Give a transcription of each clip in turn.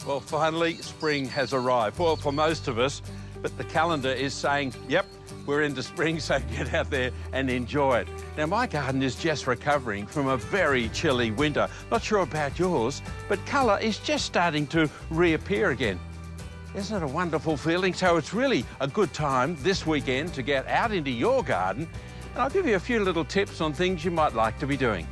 Well, finally, spring has arrived. Well, for most of us, but the calendar is saying, yep, we're into spring, so get out there and enjoy it. Now, my garden is just recovering from a very chilly winter. Not sure about yours, but colour is just starting to reappear again. Isn't it a wonderful feeling? So it's really a good time this weekend to get out into your garden, and I'll give you a few little tips on things you might like to be doing.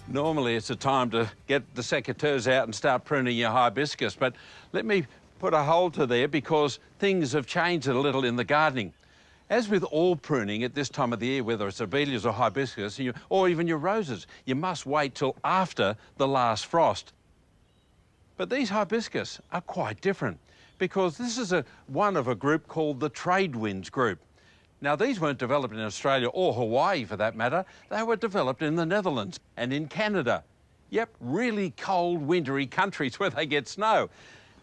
Normally it's a time to get the secateurs out and start pruning your hibiscus, but let me put a hold to there because things have changed a little in the gardening. As with all pruning at this time of the year, whether it's abelias or hibiscus, or even your roses, you must wait till after the last frost. But these hibiscus are quite different because this is one of a group called the trade winds group. Now, these weren't developed in Australia or Hawaii, for that matter. They were developed in the Netherlands and in Canada. Yep, really cold, wintry countries where they get snow.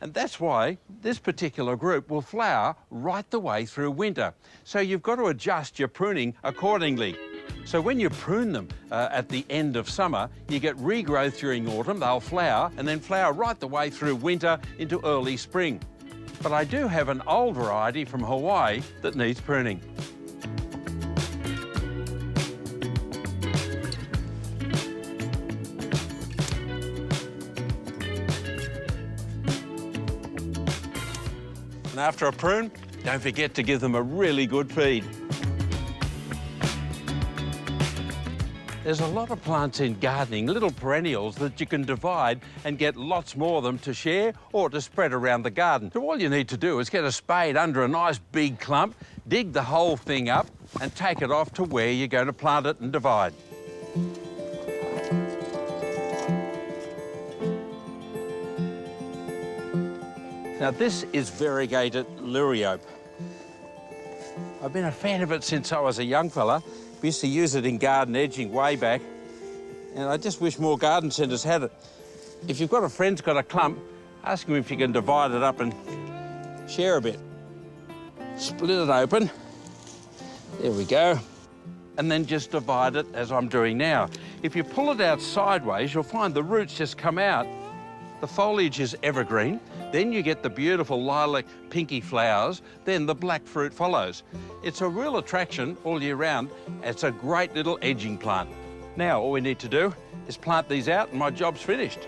And that's why this particular group will flower right the way through winter. So you've got to adjust your pruning accordingly. So when you prune them at the end of summer, you get regrowth during autumn, they'll flower, and then flower right the way through winter into early spring. But I do have an old variety from Hawaii that needs pruning. And after a prune, don't forget to give them a really good feed. There's a lot of plants in gardening, little perennials that you can divide and get lots more of them to share or to spread around the garden. So all you need to do is get a spade under a nice big clump, dig the whole thing up and take it off to where you're going to plant it and divide. Now this is variegated liriope. I've been a fan of it since I was a young fella. We used to use it in garden edging way back, and I just wish more garden centres had it. If you've got a friend who's got a clump, ask him if you can divide it up and share a bit. Split it open. There we go. And then just divide it as I'm doing now. If you pull it out sideways, you'll find the roots just come out. The foliage is evergreen. Then you get the beautiful lilac pinky flowers, then the black fruit follows. It's a real attraction all year round. It's a great little edging plant. Now all we need to do is plant these out and my job's finished.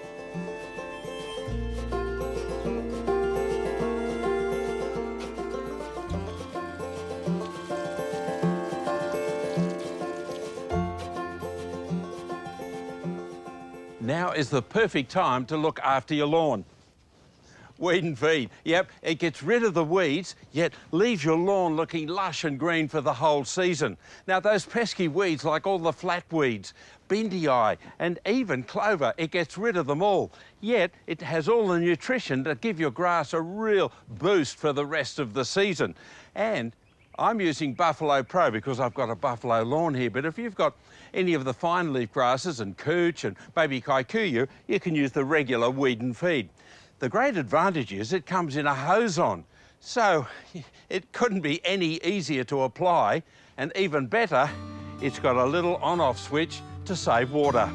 Now is the perfect time to look after your lawn. Weed and feed. Yep, it gets rid of the weeds, yet leaves your lawn looking lush and green for the whole season. Now, those pesky weeds, like all the flatweeds, bindii, and even clover, it gets rid of them all. Yet, it has all the nutrition that give your grass a real boost for the rest of the season. And I'm using Buffalo Pro because I've got a buffalo lawn here, but if you've got any of the fine leaf grasses and cooch and baby kikuyu, you can use the regular weed and feed. The great advantage is it comes in a hose-on, so it couldn't be any easier to apply, and even better, it's got a little on-off switch to save water.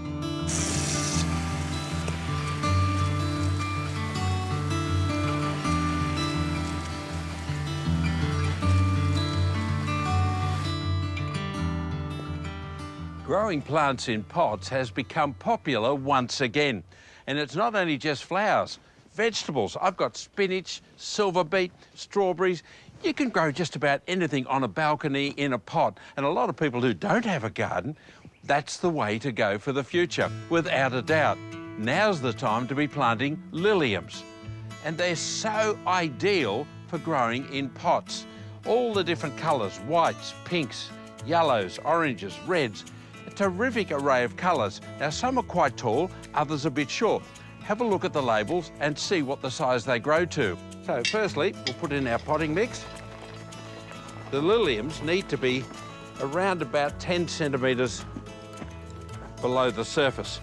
Growing plants in pots has become popular once again, and it's not only just flowers. Vegetables, I've got spinach, silver beet, strawberries. You can grow just about anything on a balcony in a pot. And a lot of people who don't have a garden, that's the way to go for the future, without a doubt. Now's the time to be planting liliums. And they're so ideal for growing in pots. All the different colours, whites, pinks, yellows, oranges, reds. A terrific array of colours. Now, some are quite tall, others a bit short. Have a look at the labels and see what the size they grow to. So firstly, we'll put in our potting mix. The liliums need to be around about 10 centimetres below the surface.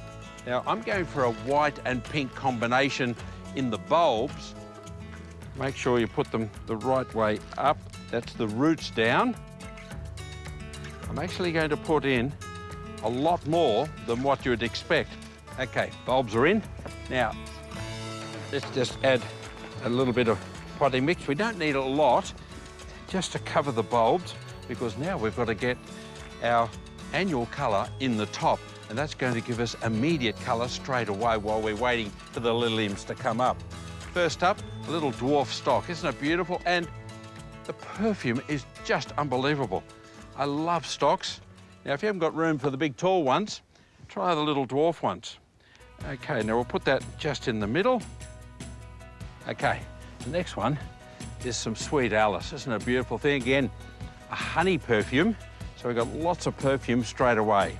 Now, I'm going for a white and pink combination in the bulbs. Make sure you put them the right way up. That's the roots down. I'm actually going to put in a lot more than what you would expect. Okay, bulbs are in. Now, let's just add a little bit of potting mix. We don't need a lot, just to cover the bulbs, because now we've got to get our annual colour in the top, and that's going to give us immediate colour straight away while we're waiting for the liliums to come up. First up, a little dwarf stock. Isn't it beautiful? And the perfume is just unbelievable. I love stocks. Now, if you haven't got room for the big tall ones, try the little dwarf ones. Okay, now we'll put that just in the middle. Okay, the next one is some Sweet Alice. Isn't it a beautiful thing? Again, a honey perfume, so we've got lots of perfume straight away.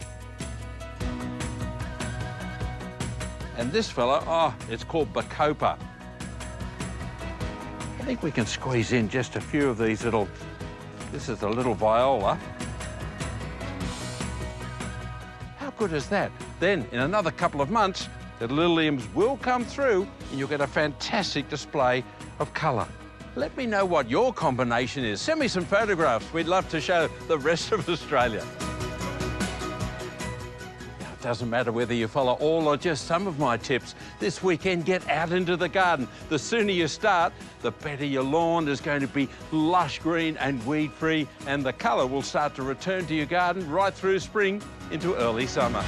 And this fella, oh, it's called Bacopa. I think we can squeeze in just a few of these little, this is the little viola. How good is that? Then, in another couple of months, the liliums will come through and you'll get a fantastic display of colour. Let me know what your combination is. Send me some photographs. We'd love to show the rest of Australia. Now, it doesn't matter whether you follow all or just some of my tips. This weekend, get out into the garden. The sooner you start, the better your lawn is going to be lush green and weed-free, and the colour will start to return to your garden right through spring into early summer.